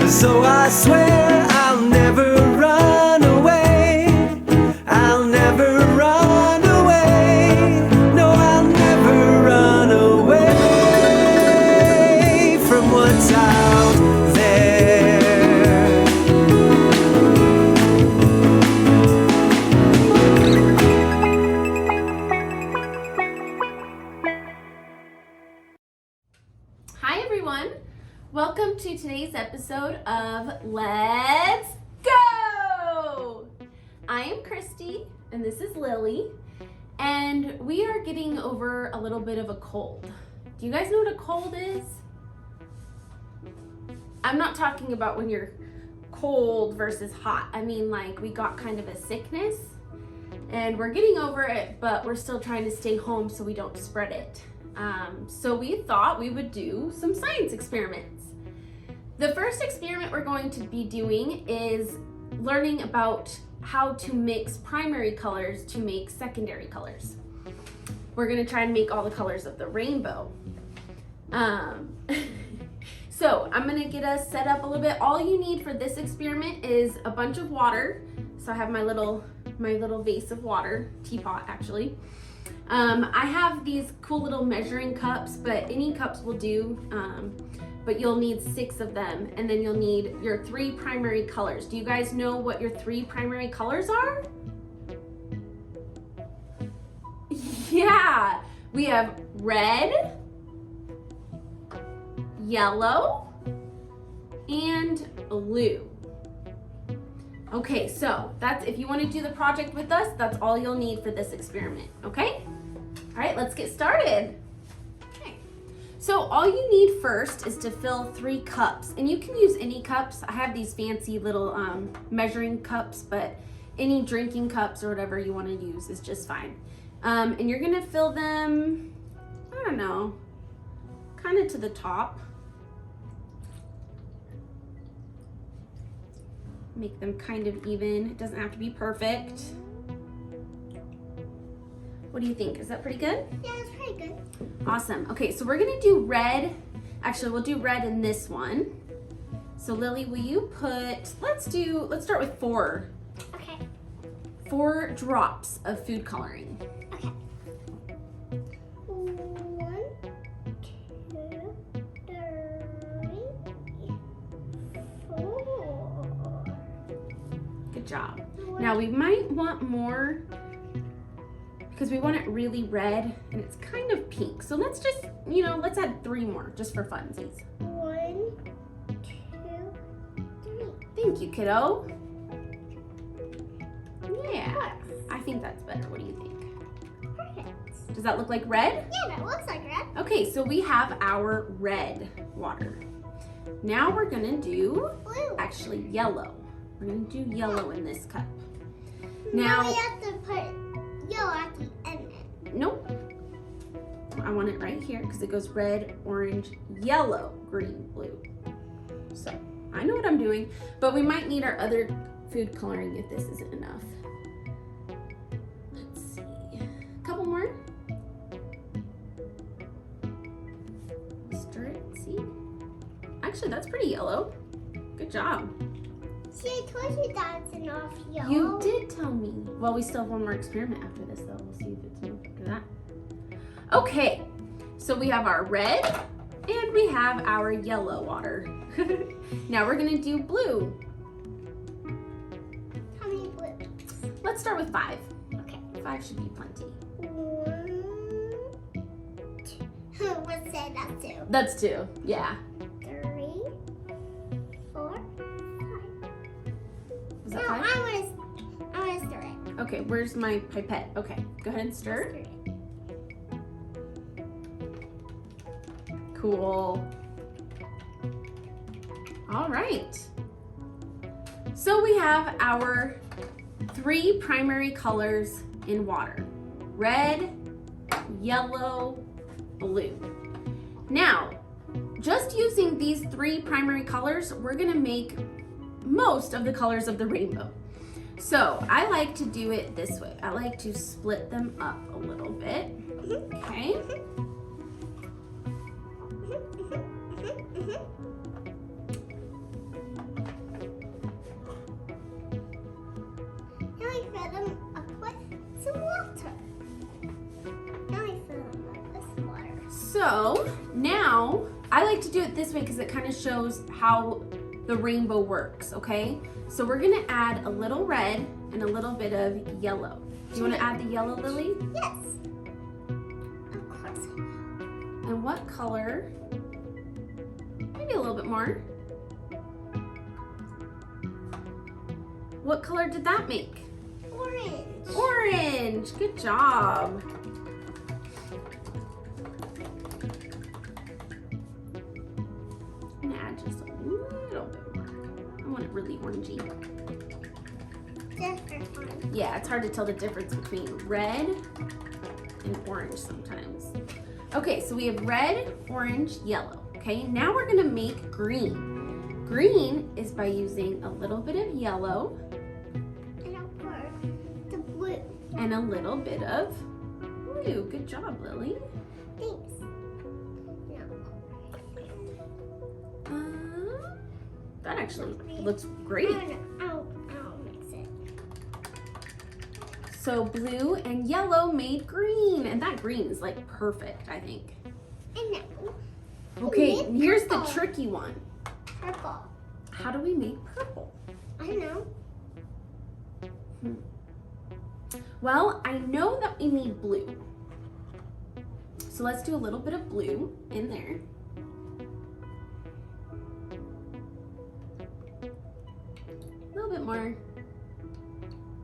So I swear I'll never run away. I'll never run away. No, I'll never run away from what's out there. Hi everyone, welcome to today's episode of Let's Go! I am Christy and this is Lily, and we are getting over a little bit of a cold. Do you guys know what a cold is? I'm not talking about when you're cold versus hot. I mean, like, we got kind of a sickness and we're getting over it, but we're still trying to stay home so we don't spread it. So we thought we would do some science experiments. The first experiment we're going to be doing is learning about how to mix primary colors to make secondary colors. We're going to try and make all the colors of the rainbow. So I'm going to get us set up a little bit. All you need for this experiment is a bunch of water. So I have my little vase of water, teapot actually. I have these cool little measuring cups, but any cups will do, but you'll need 6 of them, and then you'll need your 3 primary colors. Do you guys know what your 3 primary colors are? Yeah, we have red, yellow, and blue. Okay, so that's, if you want to do the project with us, that's all you'll need for this experiment, okay? All right, let's get started. Okay, so all you need first is to fill 3 cups, and you can use any cups. I have these fancy little measuring cups, but any drinking cups or whatever you want to use is just fine. And you're gonna fill them, I don't know, kind of to the top. Make them kind of even. It doesn't have to be perfect. What do you think? Is that pretty good? Yeah, it's pretty good. Awesome. Okay, so we're gonna do red. Actually, we'll do red in this one. So Lily, will you put, let's start with 4. Okay. 4 drops of food coloring. Okay. 1, 2, 3, 4. Good job. Now we might want more because we want it really red and it's kind of pink. So let's just, let's add 3 more just for funsies. 1, 2, 3. Thank you, kiddo. Yeah, I think that's better. What do you think? Perfect. Does that look like red? Yeah, that looks like red. Okay, so we have our red water. Now we're gonna do, Blue. actually yellow. We're gonna do yellow in this cup. Now Now we have to put yellow at the end. nope. I want it right here because it goes red, orange, yellow, green, blue. So I know what I'm doing, but we might need our other food coloring if this isn't enough. Let's see. A couple more. Stir it, see? Actually, that's pretty yellow. Good job. See, I told you that's enough yellow. You did tell me. Well, we still have one more experiment after this, though. We'll see if it's enough after that. Okay, so we have our red and we have our yellow water. Now we're gonna do blue. How many blues? Let's start with 5. Okay. 5 should be plenty. 1, 2. Let's say that's 2. That's 2, yeah. 3, 4, 5. Was that No, 5? I want to stir it. Okay, where's my pipette? Okay, go ahead and stir. Stir it. Cool. All right. So we have our 3 primary colors in water. Red, yellow, blue. Now, just using these 3 primary colors, we're gonna make most of the colors of the rainbow. So I like to do it this way. I like to split them up a little bit, okay? So now I like to do it this way because it kind of shows how the rainbow works, okay? So we're gonna add a little red and a little bit of yellow. Do you want to add the yellow, Lily? Yes. Of course. And what color? Maybe a little bit more. What color did that make? Orange. Orange. Good job. I'm gonna add just a little bit more. I want it really orangey. Just for fun. Yeah, it's hard to tell the difference between red and orange sometimes. Okay, so we have red, orange, yellow. Okay, now we're gonna make green. Green is by using a little bit of yellow And I'll put the blue. and a little bit of blue. Good job, Lily. Thanks. No. That actually looks great. I'll mix it. So blue and yellow made green, and that green is like perfect, I think. And now. Okay, we need here's the purple. tricky one. Purple. How do we make purple? I don't know. Well, I know that we need blue. So let's do a little bit of blue in there. A little bit more.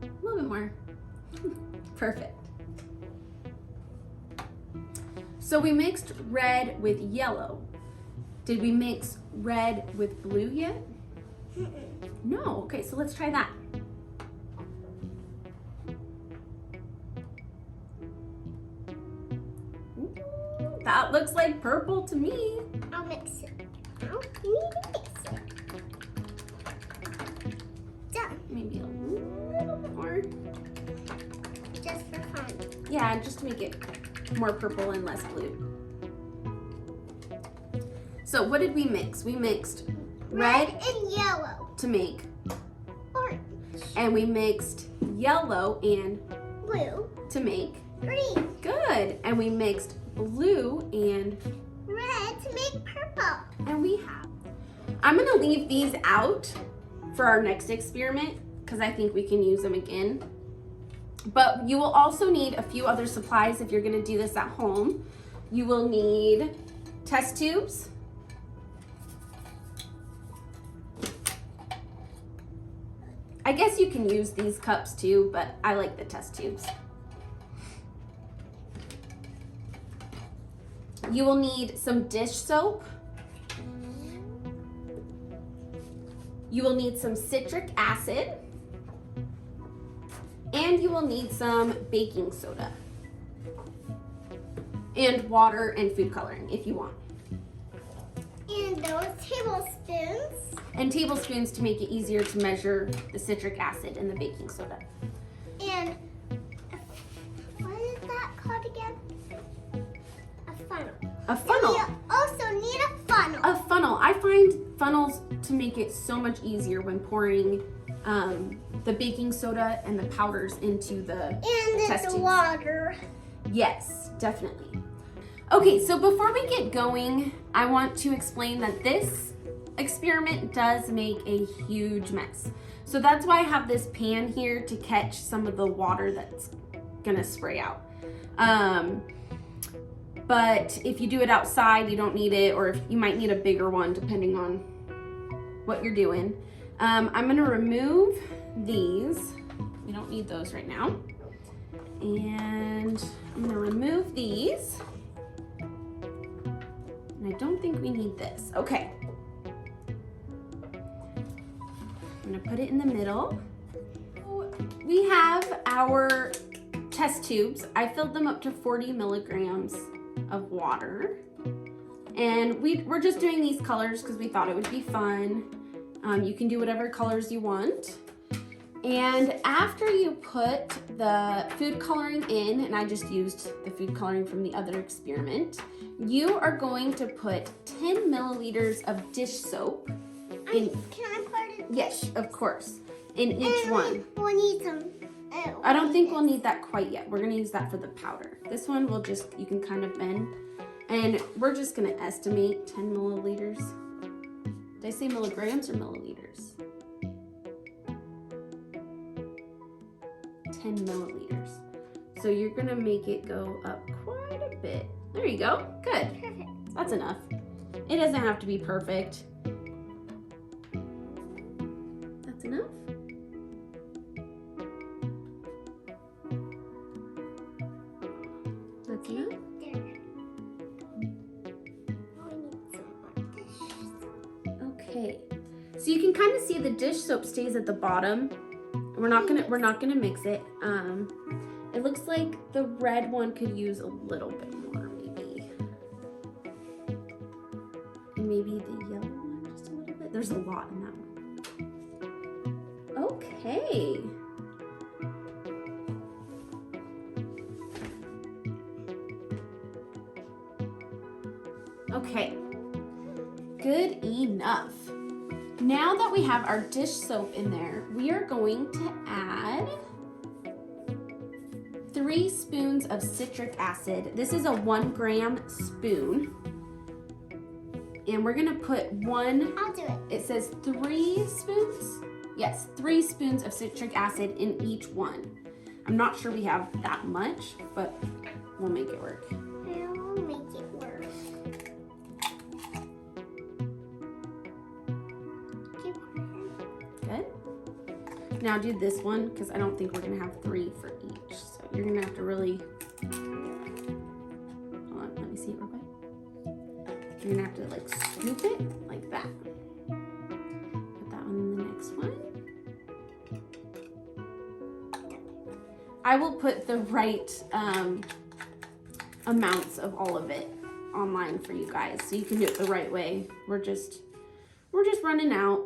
A little bit more. Perfect. So we mixed red with yellow. Did we mix red with blue yet? No. Okay, so let's try that. Ooh, that looks like purple to me. I'll mix it. Now you need to mix it. Done. Maybe a little bit more. Just for fun. Yeah, just to make it more purple and less blue. So what did we mix? We mixed red and yellow. to make, Orange. and we mixed yellow and Blue. to make. Green. Good. And we mixed blue and Red to make purple. we have. I'm gonna leave these out for our next experiment because I think we can use them again. But you will also need a few other supplies if you're gonna do this at home. You will need test tubes. I guess you can use these cups too, but I like the test tubes. You will need some dish soap. You will need some citric acid. And you will need some baking soda. And water and food coloring if you want. And those tablespoons. And tablespoons to make it easier to measure the citric acid and the baking soda. And what is that called again? A funnel. A funnel. And you also need a funnel. A funnel. I find funnels to make it so much easier when pouring the baking soda and the powders into the And test the tubes. water. Yes, definitely. Okay, so before we get going, I want to explain that this experiment does make a huge mess. So that's why I have this pan here to catch some of the water that's gonna spray out. But if you do it outside, you don't need it, or if you might need a bigger one depending on what you're doing. I'm gonna remove these. We don't need those right now. And I'm gonna remove these. And I don't think we need this. Okay. I'm gonna put it in the middle. We have our test tubes. I filled them up to 40 milligrams of water. And we're just doing these colors because we thought it would be fun. You can do whatever colors you want. And after you put the food coloring in, and I just used the food coloring from the other experiment, you are going to put 10 milliliters of dish soap in. Can I put it? Yes, of course, in each one. We'll need some. I don't think we'll need that quite yet. We're gonna use that for the powder. This one will just, you can kind of bend And we're just gonna estimate 10 milliliters. Did I say milligrams or milliliters? 10 milliliters. So you're gonna make it go up quite a bit. There you go, good. Perfect. That's enough. It doesn't have to be perfect. That's enough. That's enough. There. Oh, we need some more dish. Okay. So you can kind of see the dish soap stays at the bottom. We're not gonna mix it. It looks like the red one could use a little bit more, maybe. And maybe the yellow one just a little bit. There's a lot in that one. Okay. Okay. Good enough. Now that we have our dish soap in there, we are going to add 3 spoons of citric acid. This is a 1 gram spoon. And we're gonna put I'll do it. it says 3 spoons? Yes, 3 spoons of citric acid in each one. I'm not sure we have that much, but we'll make it work. I'll make it work. Keep going. Good. Now do this one, because I don't think we're gonna have 3 for each. So you're gonna have to really, hold on, let me see it real quick. You're gonna have to like scoop it like that. Put that one in the next one. I will put the right amounts of all of it online for you guys, so you can do it the right way. We're just running out.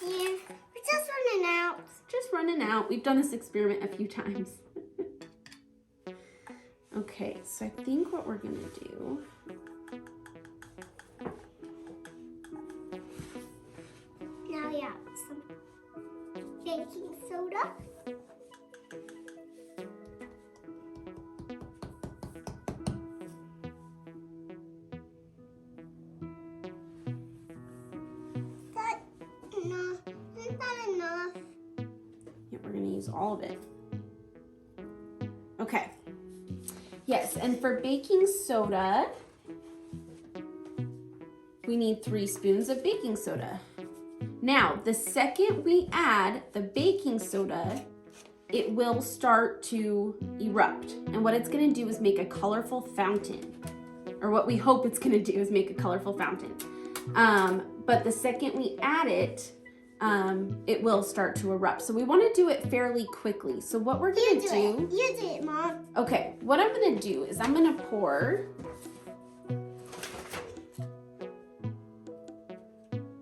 Yeah, we're just running out. Just running out. We've done this experiment a few times. Okay, so I think what we're gonna do, Now we have some baking soda. That enough? Isn't that enough? yeah, we're gonna use all of it. Okay. Yes, and for baking soda, we need 3 spoons of baking soda. Now, the second we add the baking soda, it will start to erupt. And what it's gonna do is make a colorful fountain. Or what we hope it's gonna do is make a colorful fountain. But the second we add it, it will start to erupt. So we wanna do it fairly quickly. So what we're gonna do. You do it, Mom. Okay, what I'm gonna do is I'm gonna pour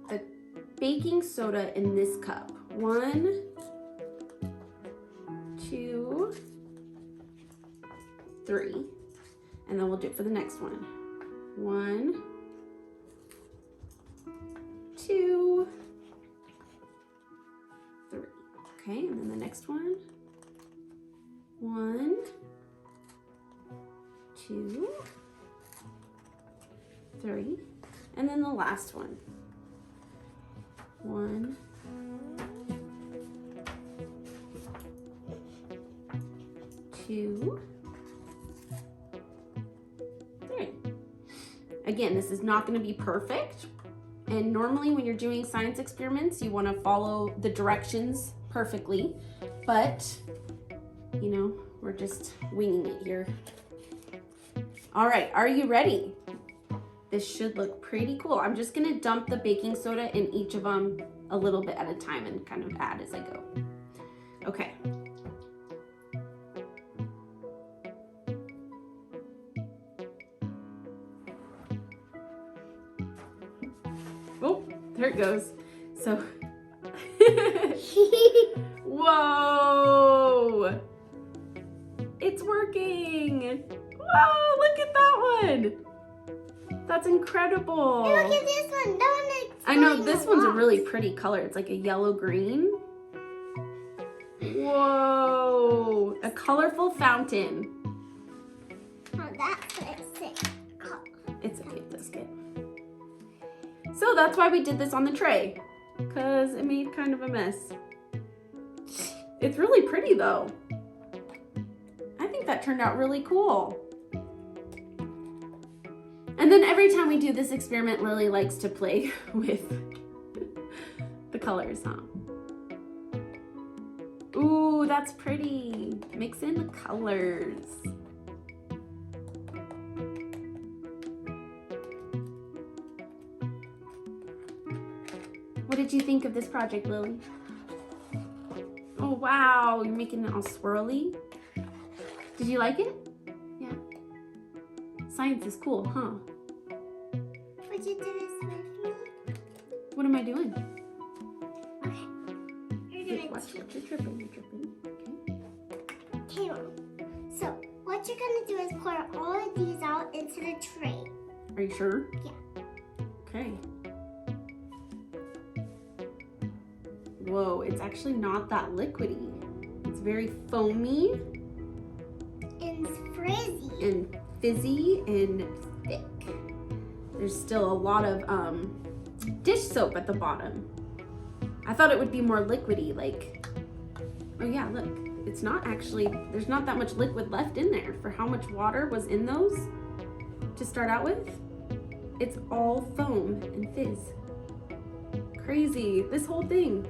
the baking soda in this cup. 1, 2, 3. And then we'll do it for the next one. 1, 2, 3. Okay, and then the next one. 1, 2, 3, and then the last one. 1, 2, 3. Again, this is not going to be perfect. And normally when you're doing science experiments, you want to follow the directions perfectly. But, you know, we're just winging it here. All right, are you ready? This should look pretty cool. I'm just gonna dump the baking soda in each of them a little bit at a time and kind of add as I go. Okay. Oh, there it goes. So, whoa! It's working! Whoa, look at that one! That's incredible! Hey, look at this one. That one is I know, going this a one's a lot. really pretty color. It's like a yellow green. Whoa, a colorful fountain. Oh, that's what it says. It's okay, that's good. So that's why we did this on the tray, because it made kind of a mess. It's really pretty though. I think that turned out really cool. And then every time we do this experiment, Lily likes to play with the colors, huh? Ooh, that's pretty. Mix in the colors. What did you think of this project, Lily? Oh, wow, you're making it all swirly. Did you like it? Yeah. Science is cool, huh? Would you do this with me? What am I doing? Okay. You're gonna Watch, you're tripping, you're tripping. Okay. Okay, Mom. So what you're gonna do is pour all of these out into the tray. Are you sure? Yeah. Okay. Whoa, it's actually not that liquidy. It's very foamy And frizzy. and fizzy and thick. There's still a lot of dish soap at the bottom. I thought it would be more liquidy, like, oh yeah, look. It's not actually, there's not that much liquid left in there for how much water was in those to start out with. It's all foam and fizz. Crazy, this whole thing.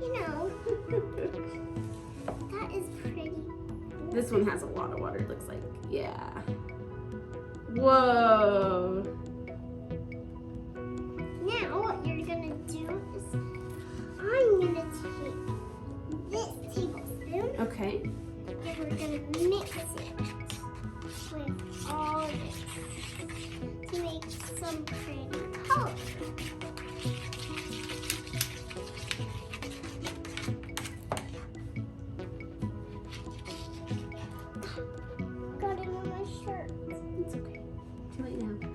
You know, that is pretty. This one has a lot of water, it looks like. Yeah. Whoa. Now what you're gonna do is I'm gonna take this tablespoon Okay. and we're gonna mix it with all this to make some pretty color. Got it on my shirt. It's okay. Too late now.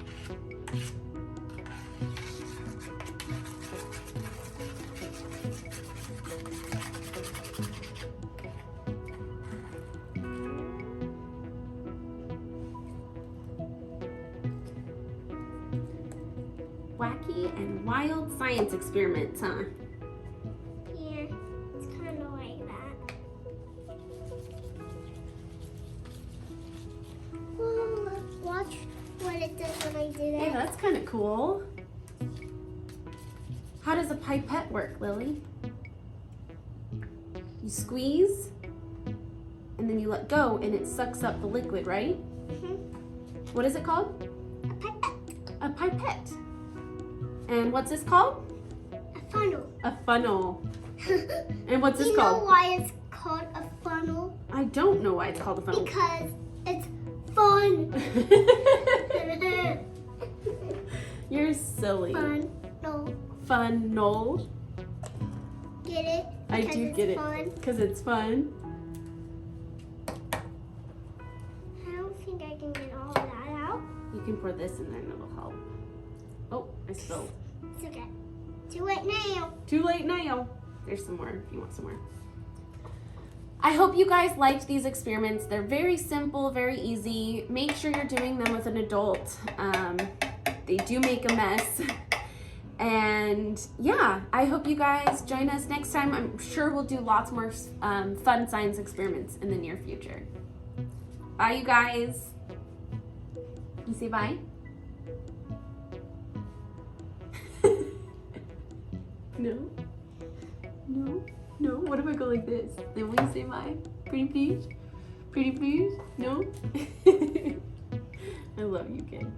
Wacky and wild science experiments, huh? Yeah, it's kind of like that. Well, let's watch what it does when I do Hey, that. that's kind of cool. How does a pipette work, Lily? You squeeze, and then you let go, and it sucks up the liquid, right? What is it called? A pipette. A pipette. And what's this called? A funnel. A funnel. And what's this You know called? why it's called a funnel? I don't know why it's called a funnel. Because it's fun. You're silly. Funnel. Funnel. Get it? I Because do it's get it. fun. Because it's fun. I don't think I can get all that out. You can pour this in there and it'll help. Oh, I spilled. It's okay. Do it now. Too late now. There's some more if you want some more. I hope you guys liked these experiments. They're very simple, very easy. Make sure you're doing them with an adult. They do make a mess. And yeah, I hope you guys join us next time. I'm sure we'll do lots more fun science experiments in the near future. Bye, you guys. You say bye? No? No? No? What if I go like this? Then will you say bye? Pretty please? Pretty please? No? I love you, kid.